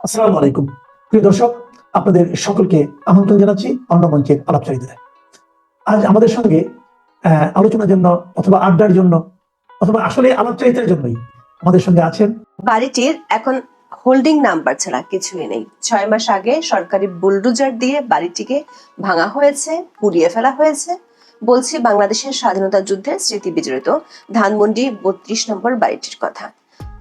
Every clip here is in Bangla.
আসসালামু আলাইকুম। প্রিয় দর্শক, আপনাদের সকলকে আমন্ত্রণ জানাচ্ছি অন্য মঞ্চের আলাপচারিতায়। আজ আমাদের সঙ্গে আলোচনার জন্য অথবা আড্ডার জন্য অথবা আসলে আলাপচারিতার জন্যই আমাদের সঙ্গে আছেন। বাড়িটির এখন হোল্ডিং নাম্বার ছাড়া কিছুই নেই। 6 মাস আগে সরকারি বুলডোজার দিয়ে বাড়িটিকে ভাঙা হয়েছে, পুড়িয়ে ফেলা হয়েছে। বলছি বাংলাদেশের স্বাধীনতা যুদ্ধের স্মৃতি বিজড়িত ধানমন্ডি 32 নম্বর বাড়িটির কথা।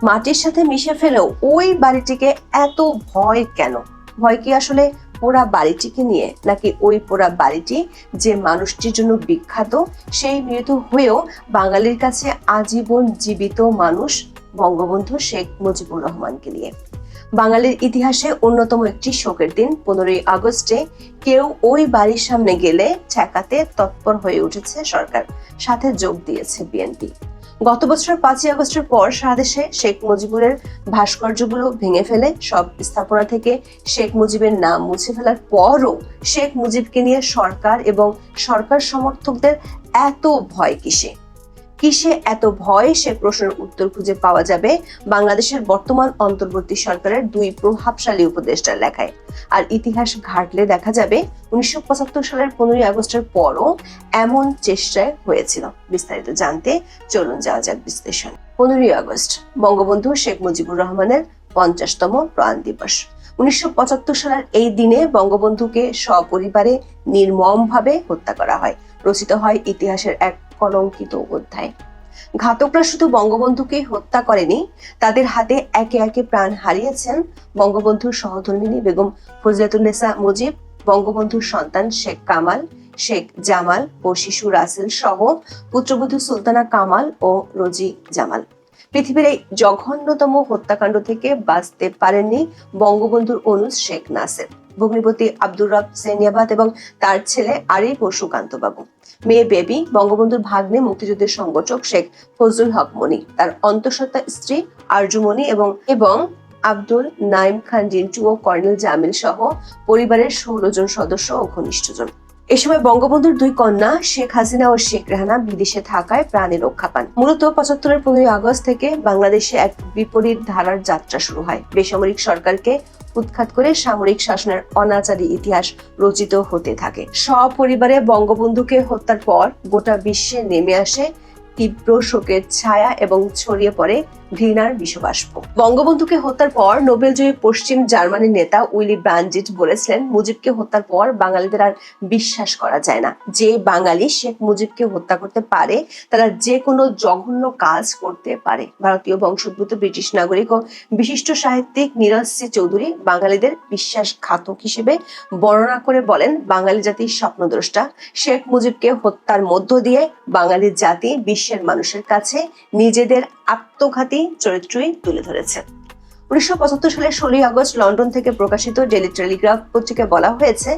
মাটির সাথে মিশে ফেলেও ওই বাড়িটিকে এত ভয় কেন? ভয় কি আসলে পোড়া বাড়িটিকে নিয়ে, নাকি ওই পোড়া বাড়িটি যে মানুষটির জন্য বিখ্যাত সেই মৃত হয়েও বাঙালির কাছে আজীবন জীবিত মানুষ বঙ্গবন্ধু শেখ মুজিবুর রহমানকে নিয়ে? বাঙালির ইতিহাসে অন্যতম একটি শোকের দিন 15ই আগস্টে কেউ ওই বাড়ির সামনে গেলে ঠেকাতে তৎপর হয়ে উঠেছে সরকার, সাথে যোগ দিয়েছে বিএনপি। গত বছর 5ই আগস্টের পর সারা দেশে শেখ মুজিবুরের ভাস্কর্যগুলো ভেঙে ফেলে সব স্থাপনা থেকে শেখ মুজিবের নাম মুছে ফেলার পরও শেখ মুজিবকে নিয়ে সরকার এবং সরকার সমর্থকদের এত ভয় কিসে? কিসে এত ভয়? সে প্রশ্নের উত্তর খুঁজে পাওয়া যাবে বাংলাদেশের বর্তমান অন্তর্বর্তী সরকারের 2 প্রভাবশালী উপদেষ্টার লেখায়। আর ইতিহাস ঘাটলে দেখা যাবে 1975 সালের 15ই আগস্টের পরও এমন চেষ্টায় হয়েছিল। বিস্তারিত জানতে চলুন যাওয়া যাক বিশ্লেষণ। 15ই আগস্ট বঙ্গবন্ধু শেখ মুজিবুর রহমানের 50তম প্রয়াণ দিবস। 1975 সালের এই দিনে বঙ্গবন্ধুকে সপরিবারে নির্মমভাবে হত্যা করা হয়। রচিত হয় ইতিহাসের এক কলঙ্কিত অধ্যায়। ঘাতকরা শুধু বঙ্গবন্ধুকে হত্যা করেনি, তাদের হাতে একে একে প্রাণ হারিয়েছেন বঙ্গবন্ধুর সহধর্মিণী বেগম ফজিলাতুন্নেসা মুজিব, বঙ্গবন্ধুর সন্তান শেখ কামাল, শেখ জামাল ও শিশু রাসেল সহ পুত্রবধূ সুলতানা কামাল ও রোজি জামাল। পৃথিবীর এই জঘন্যতম হত্যাকাণ্ড থেকে বাঁচতে পারেননি বঙ্গবন্ধুর অনুজ শেখ নাসের, ভগ্নিপতি আব্দুর রব সেনিয়াবাদ এবং তার ছেলে আরিফ ও সুকান্ত বাবু, মেয়ে বেবি, বঙ্গবন্ধুর ভাগ্নে মুক্তিযুদ্ধের সংগঠক শেখ ফজলুল হক মনি, তার অন্তঃসত্ত্বা স্ত্রী আরজুমনি এবং আব্দুল নাইম খান জিন্টু ও কর্নেল জামিল সহ পরিবারের 16 জন সদস্য ও ঘনিষ্ঠজন। এ সময় বঙ্গবন্ধুর 2 কন্যা শেখ হাসিনা ও শেখ রেহানা বিদেশে থাকায় প্রাণে রক্ষা পান। মূলত 75-এর 15ই আগস্ট থেকে বাংলাদেশে এক বিপরীত ধারার যাত্রা শুরু হয়। বেসামরিক সরকারকে উৎখাত করে সামরিক শাসনের অনাচারী ইতিহাস রচিত হতে থাকে। সপরিবারে বঙ্গবন্ধুকে হত্যার পর গোটা বিশ্বে নেমে আসে তীব্র শোকের ছায়া এবং ছড়িয়ে পড়ে ঘৃণার বিষবাষ্প। বঙ্গবন্ধুকে হত্যার পর নোবেলজয়ী পশ্চিম জার্মানির নেতা উইলি ব্রান্ডিট বলেছিলেন, মুজিবকে হত্যার পর বাঙালিদের আর বিশ্বাস করা যায় না। যে বাঙালি শেখ মুজিবকে হত্যা করতে পারে তারা যে কোনো জঘন্য কাজ করতে পারে। ভারতীয় বংশোদ্ভূত ব্রিটিশ নাগরিক ও বিশিষ্ট সাহিত্যিক নীরজ সি চৌধুরী বাঙালিদের বিশ্বাসঘাতক হিসেবে বর্ণনা করে বলেন, বাঙালি জাতির স্বপ্নদ্রষ্টা শেখ মুজিবকে হত্যার মধ্য দিয়ে বাঙালি জাতি বিশ্বের মানুষের কাছে নিজেদের আত্মঘাতী চরিত্রই তুলে ধরেছে। 1975 সালের 16ই আগস্ট লন্ডন থেকে প্রকাশিত ডেইলি টেলিগ্রাফ পত্রিকায় বলা হয়েছে,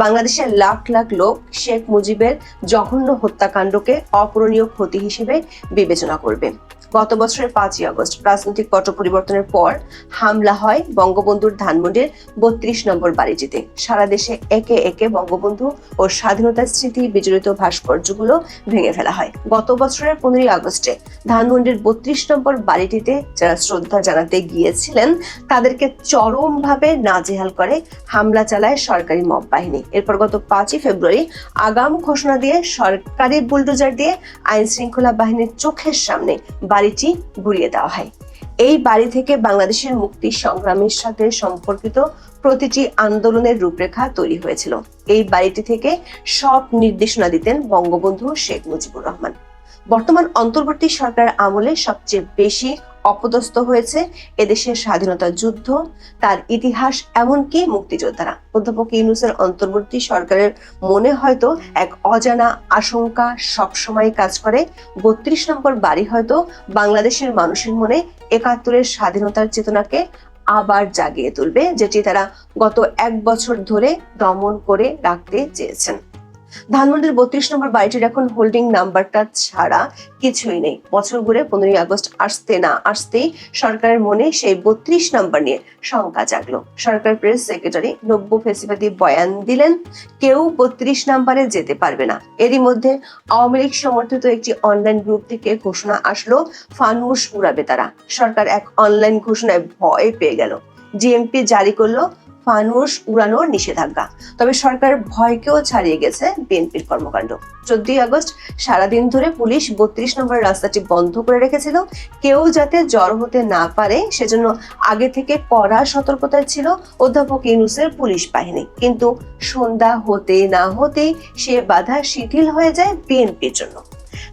বাংলাদেশের লাখ লাখ লোক শেখ মুজিবের জঘন্য হত্যাকাণ্ডকে অপূরণীয় ক্ষতি হিসেবে বিবেচনা করবে। গত বছরের 5ই আগস্ট রাজনৈতিক পট পরিবর্তনের পর হামলা হয় বঙ্গবন্ধুর ধানমন্ডির 32 নম্বর বাড়িটিতে। সারা দেশে একে একে বঙ্গবন্ধু ও স্বাধীনতার স্মৃতি বিজড়িত ভাস্কর্যগুলো ভেঙে ফেলা হয়। গত বছরের 15ই আগস্টে ধানমন্ডির 32 নম্বর বাড়িটিতে যারা শ্রদ্ধা জানাতে গিয়েছিলেন তাদেরকে চরমভাবে নাজেহাল করে হামলা চালায় সরকারি মব বাহিনী। এরপর গত 5ই ফেব্রুয়ারি আগাম ঘোষণা দিয়ে সরকারি বুলডোজার দিয়ে আইন শৃঙ্খলা বাহিনীর চোখের সামনে বাড়িটি গুড়িয়ে দেওয়া হয়। এই বাড়ি থেকে বাংলাদেশের মুক্তি সংগ্রামের সাথে সম্পর্কিত প্রতিটি আন্দোলনের রূপরেখা তৈরি হয়েছিল। এই বাড়িটি থেকে সব নির্দেশনা দিতেন বঙ্গবন্ধু শেখ মুজিবুর রহমান। বর্তমান অন্তর্বর্তী সরকার আমলে সবচেয়ে বেশি অপদস্থ হয়েছে এদেশের স্বাধীনতা যুদ্ধ, তার ইতিহাস, এমনকি মুক্তিযোদ্ধারা। অধ্যাপক ইউনূসের অন্তর্বর্তী সরকারের মনে হয়তো এক অজানা আশঙ্কা সবসময় কাজ করে। 32 নম্বর বাড়ি হয়তো বাংলাদেশের মানুষের মনে 71-এর স্বাধীনতার চেতনাকে আবার জাগিয়ে তুলবে, যেটি তারা গত 1 বছর ধরে দমন করে রাখতে চেয়েছেন। ধানমন্ডির 32 নম্বর বাড়িটির এখন হোল্ডিং নাম্বারটা ছাড়া কিছুই নেই। বছর ঘুরে 15ই আগস্ট আসতে না আসতেই সরকারের মনে সেই 32 নম্বর নিয়ে শঙ্কা জাগলো। সরকার প্রেস সেক্রেটারি নব্য ফেসিবাদী বয়ান দিলেন, কেউ 32 নম্বরে যেতে পারবে না। এরই মধ্যে আওয়ামী লীগ সমর্থিত একটি অনলাইন গ্রুপ থেকে ঘোষণা আসলো, ফানুস উড়াবে তারা। সরকার এক অনলাইন ঘোষণায় ভয় পেয়ে গেল। ডিএমপি জারি করলো ফানুস উড়ানোর নিষেধাজ্ঞা। তবে সরকার ভয়কেও ছাড়িয়ে গেছে বিএনপির কর্মকাণ্ড। 14 আগস্ট সারাদিন ধরে পুলিশ 32 নম্বর রাস্তাটি বন্ধ করে রেখেছিল, কেউ যাতে জড়ো হতে না পারে সেজন্য আগে থেকে কড়া সতর্কতায় ছিল অধ্যাপক ইউনূসের পুলিশ বাহিনী। কিন্তু সন্ধ্যা হতে না হতেই সে বাধা শিথিল হয়ে যায় বিএনপির জন্য।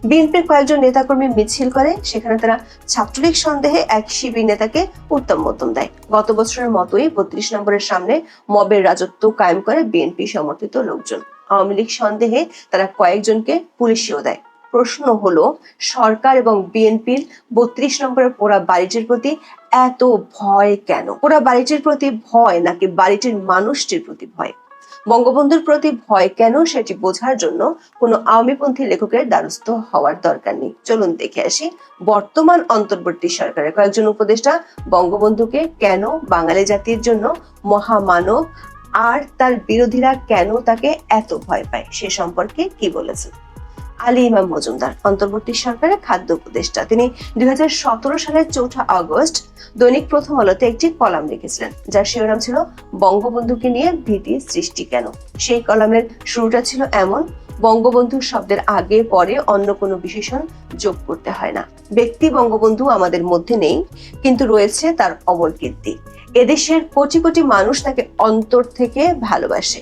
বিএনপির কয়েকজন নেতাকর্মী মিছিল করে, সেখানে তারা ছাত্রলীগ সন্দেহে এক শিবির নেতাকে উত্তম মধ্যম দেয়। গত বছরের মতোই 32 নম্বরের সামনে মবের রাজত্ব কায়েম করে বিএনপি সমর্থিত লোকজন। আওয়ামী লীগ সন্দেহে তারা কয়েকজনকে পুলিশেও দেয়। প্রশ্ন হলো, সরকার এবং বিএনপির 32 নম্বরের পোড়া বাড়িটির প্রতি এত ভয় কেন? পোড়া বাড়িটির প্রতি ভয় নাকি বাড়িটির মানুষটির প্রতি ভয়? বঙ্গবন্ধুর প্রতি ভয় কেন সেটি বোঝার জন্য কোনো আওয়ামীপন্থী লেখকের দ্বারস্থ হওয়ার দরকার নেই। চলুন দেখে আসি বর্তমান অন্তর্বর্তী সরকারের কয়েকজন উপদেষ্টা বঙ্গবন্ধুকে কেন বাঙালি জাতির জন্য মহামানব আর তার বিরোধীরা কেন তাকে এত ভয় পায় সে সম্পর্কে কি বলেছেন। আলী ইমাম মজুমদার অন্তর্বর্তী সরকারের খাদ্য উপদেষ্টা। তিনি 2017 সালের 4 আগস্ট দৈনিক প্রথম আলোতে একটি কলাম লিখেছিলেন, যার শিরোনাম ছিল বঙ্গবন্ধুকে নিয়ে ভীতি সৃষ্টি কেন। সেই কলামের শুরুটা ছিল এমন: বঙ্গবন্ধু শব্দের আগে পরে অন্য কোনো বিশেষণ যোগ করতে হয় না। ব্যক্তি বঙ্গবন্ধু আমাদের মধ্যে নেই, কিন্তু রয়েছে তার অমর কীর্তি। এদেশের কোটি কোটি মানুষ তাকে অন্তর থেকে ভালোবাসে।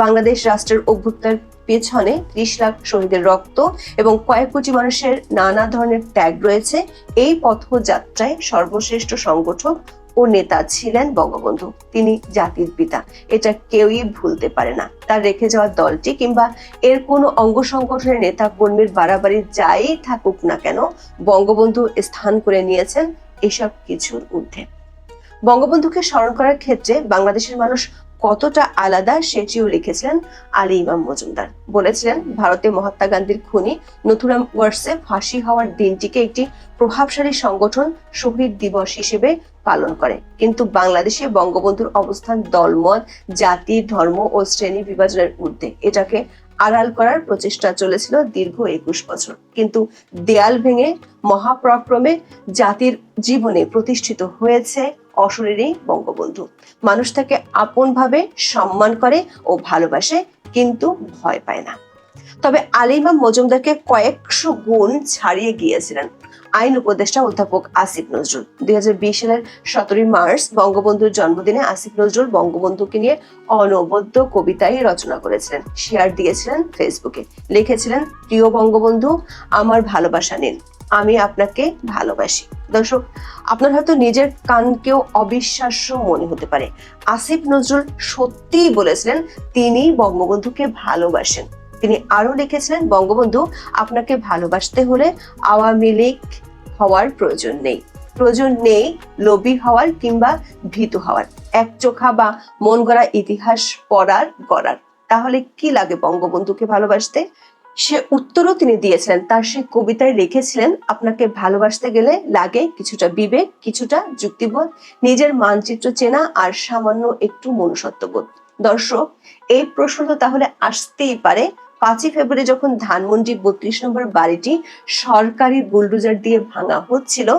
বাংলাদেশ রাষ্ট্রের অভ্যুত্থানের পেছনে 30 লাখ শহীদের রক্ত এবং কয়েক কোটি মানুষের নানা ধরনের ত্যাগ রয়েছে। এই পথযাত্রায় সর্বশ্রেষ্ঠ সংগঠক ও নেতা ছিলেন বঙ্গবন্ধু। তিনি জাতির পিতা, এটা কেউই ভুলতে পারে না। তার রেখে যাওয়া দলটি কিংবা এর কোনো অঙ্গ সংগঠনের নেতা কর্মীর বাড়াবাড়ি যাই থাকুক না কেন, বঙ্গবন্ধু স্থান করে নিয়েছেন এসব কিছুর ঊর্ধ্বে। বঙ্গবন্ধুকে স্মরণ করার ক্ষেত্রে বাংলাদেশের মানুষ কতটা আলাদা সেটিও লিখেছিলেন আলী ইমাম মজুমদার। বলেছিলেন, ভারতে মহাত্মা গান্ধীর খুনি নথুরাম ওয়ার্সে ফাঁসি হওয়ার দিনটিকে একটি প্রভাবশালী সংগঠন শহীদ দিবস হিসেবে পালন করে, কিন্তু বাংলাদেশে বঙ্গবন্ধুর অবস্থান দলমত, জাতি, ধর্ম ও শ্রেণী বিভাজনের ঊর্ধ্বে। এটাকে আড়াল করার প্রচেষ্টা চলেছিল দীর্ঘ 21 বছর, কিন্তু দেয়াল ভেঙে মহাপরাক্রমে জাতির জীবনে প্রতিষ্ঠিত হয়েছে অশরীরী বঙ্গবন্ধু। মানুষ তাকে আপন ভাবে সম্মান করে ও ভালোবাসে, কিন্তু ভয় পায় না। তবে আলী ইমাম মজুমদারকে কয়েকশো গুণ ছাড়িয়ে গিয়েছিলেন আইন উপদেষ্টা অধ্যাপক আসিফ নজরুল। 2020 সালের 17 মার্চ বঙ্গবন্ধুর জন্মদিনে আসিফ নজরুল বঙ্গবন্ধুকে নিয়ে অনবদ্য কবিতাই রচনা করেছিলেন, শেয়ার দিয়েছিলেন ফেসবুকে। লিখেছিলেন, প্রিয় বঙ্গবন্ধু, আমার ভালোবাসা নিন, আমি আপনাকে ভালোবাসি। দর্শক, আপনার হয়তো নিজের কানকেও অবিশ্বাস্য মনে হতে পারে, আসিফ নজরুল সত্যিই বলেছিলেন তিনি বঙ্গবন্ধুকে ভালোবাসেন। তিনি আরো লিখেছিলেন, বঙ্গবন্ধু, আপনাকে ভালোবাসতে হলে আওয়ামী লীগ হওয়ার প্রয়োজন নেই লোভী হওয়ার কিংবা ভীতু হওয়ার, একচোখা বা মন গড়া ইতিহাস গড়ার। তাহলে কি লাগে বঙ্গবন্ধুকে ভালোবাসতে? সে উত্তরও তিনি দিয়েছিলেন। তার সেই কবিতায় লিখেছিলেন, আপনাকে ভালোবাসতে গেলে লাগে কিছুটা বিবেক, কিছুটা যুক্তিবোধ, নিজের মানচিত্র চেনা আর সামান্য একটু মনুষ্যত্ববোধ। দর্শক, এই প্রশ্নটা তাহলে আসতেই পারে, 5 ফেব্রুয়ারি যখন ধানমন্ডি 32 নম্বর বাড়িটি সরকারি বুলডোজার দিয়ে ভাঙা হচ্ছিল,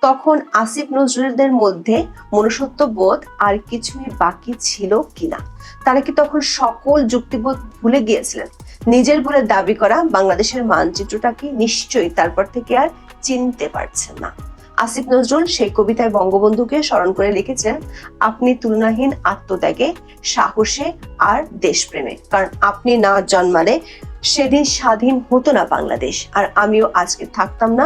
তখন আসিফ নজরুলদের মধ্যে মনুষ্যত্ববোধ আর কিছুই বাকি ছিল কিনা? তারা কি তখন সকল যুক্তিবোধ ভুলে গিয়েছিলেন? নিজের বলে দাবি করা বাংলাদেশের মানচিত্রটা কি নিশ্চয়ই তারপর থেকে আর চিনতে পারছেন না। আসিফ নজরুল সেই কবিতায় বঙ্গবন্ধুকে স্মরণ করে লিখেছেন, আপনি তুলনাহীন আত্মত্যাগে, সাহসে আর দেশপ্রেমে, কারণ আপনি না জন্মালে সেদিন স্বাধীন হতো না বাংলাদেশ, আর আমিও আজকে থাকতাম না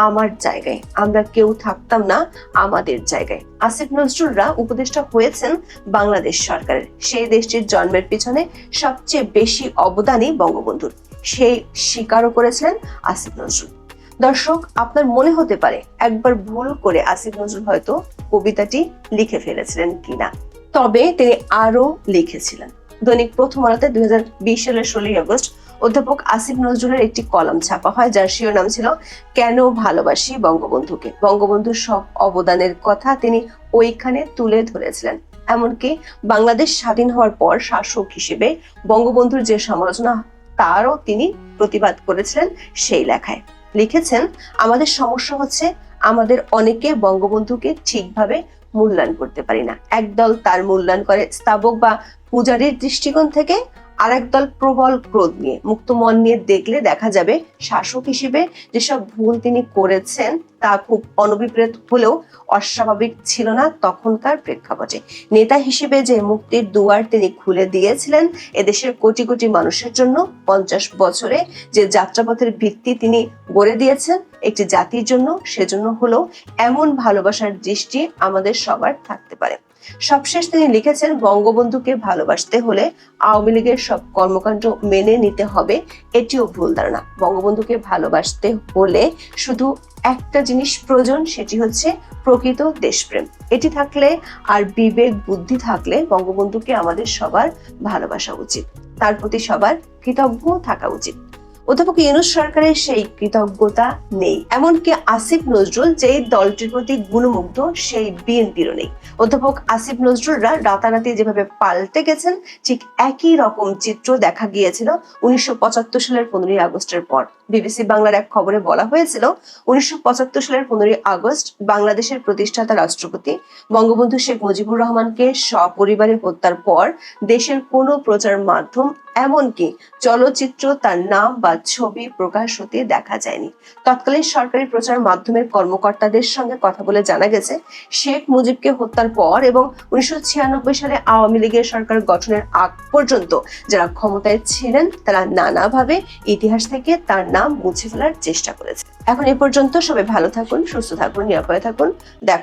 আমার জায়গায়, আমরা কেউ থাকতাম না আমাদের জায়গায়। আসিফ নজরুলরা উপদেষ্টা হয়েছেন বাংলাদেশ সরকারের। সেই দেশটির জন্মের পিছনে সবচেয়ে বেশি অবদানই বঙ্গবন্ধুর, সেই স্বীকারও করেছিলেন আসিফ নজরুল। দর্শক, আপনার মনে হতে পারে একবার ভুল করে আসিফ নজরুল হয়তো কবিতাটি লিখে ফেলেছিলেন কিনা, তবে তিনি আরো লিখেছিলেন। দৈনিক প্রথম আলোতে 2020 সালের 16 আগস্ট অধ্যাপক আসিফ নজরুলের একটি কলাম ছাপা হয়, যার শিরোনাম ছিল কেন ভালোবাসি বঙ্গবন্ধুকে। বঙ্গবন্ধুর সব অবদানের কথা তিনি ওইখানে তুলে ধরেছিলেন। এমনকি বাংলাদেশ স্বাধীন হওয়ার পর শাসক হিসেবে বঙ্গবন্ধুর যে সমালোচনা, তারও তিনি প্রতিবাদ করেছিলেন সেই লেখায়। লিখেছেন, আমাদের সমস্যা হচ্ছে আমাদের অনেকে বঙ্গবন্ধুকে ঠিকভাবে মূল্যায়ন করতে পারি না। একদল তার মূল্যায়ন করে স্থাবক বা পূজারীর দৃষ্টিকোণ থেকে, আরেক দল প্রবল ক্রোধ নিয়ে, মুক্ত মন নিয়ে দেখলে দেখা যাবে শাসক হিসেবে যেসব ভুল তিনি করেছেন তা খুব অনভিপ্রেত হলেও অস্বাভাবিক ছিল না তখনকার প্রেক্ষাপটে। নেতা হিসেবে যে মুক্তির দুয়ার তিনি খুলে দিয়েছিলেন এদেশের কোটি কোটি মানুষের জন্য, 50 বছরে যে যাত্রাপথের ভিত্তি তিনি গড়ে দিয়েছেন একটি জাতির জন্য, সেজন্য হলো এমন ভালোবাসার দৃষ্টি আমাদের সবার থাকতে পারে। সবশেষ তিনি লিখেছেন, বঙ্গবন্ধুকে ভালোবাসতে হলে আওয়ামী লীগের সব কর্মকাণ্ড মেনে নিতে হবে, এটিও ভুল ধারণা। বঙ্গবন্ধুকে ভালোবাসতে হলে শুধু একটা জিনিস প্রয়োজন, সেটি হচ্ছে প্রকৃত দেশপ্রেম। এটি থাকলে আর বিবেক বুদ্ধি থাকলে বঙ্গবন্ধুকে আমাদের সবার ভালোবাসা উচিত, তার প্রতি সবার কৃতজ্ঞ থাকা উচিত। অধ্যাপক ইউনূস সরকারের সেই কৃতজ্ঞতা নেই, এমনকি আসিফ নজরুল যেই দলটির প্রতি গুণমুগ্ধ সেই বিএনপিরও নেই। অধ্যাপক আসিফ নজরুলরা রাতারাতি যেভাবে পাল্টে গেছেন ঠিক একই রকম চিত্র দেখা গিয়েছিল 1975 সালের 15ই আগস্টের পর। বিবিসি বাংলার এক খবরে বলা হয়েছিল, 1975 সালের 15ই আগস্ট বাংলাদেশের প্রতিষ্ঠাতা রাষ্ট্রপতি বঙ্গবন্ধু শেখ মুজিবুর রহমানকে সপরিবারে হত্যার পর দেশের কোনো প্রচার মাধ্যম, এমনকি চলচ্চিত্র তার নাম বা ছবি প্রকাশ হতে দেখা যায়নি। তৎকালীন সরকারি প্রচার মাধ্যমের কর্মকর্তাদের সঙ্গে কথা বলে জানা গেছে, শেখ মুজিবকে হত্যার পর এবং 1996 সালে আওয়ামী লীগের সরকার গঠনের আগ পর্যন্ত যারা ক্ষমতায় ছিলেন তারা নানাভাবে ইতিহাস থেকে তার নাম মুছে ফেলার চেষ্টা করেছে। এখন এ পর্যন্ত সবাই ভালো থাকুন, সুস্থ থাকুন, নিরাপদে থাকুন। দেখা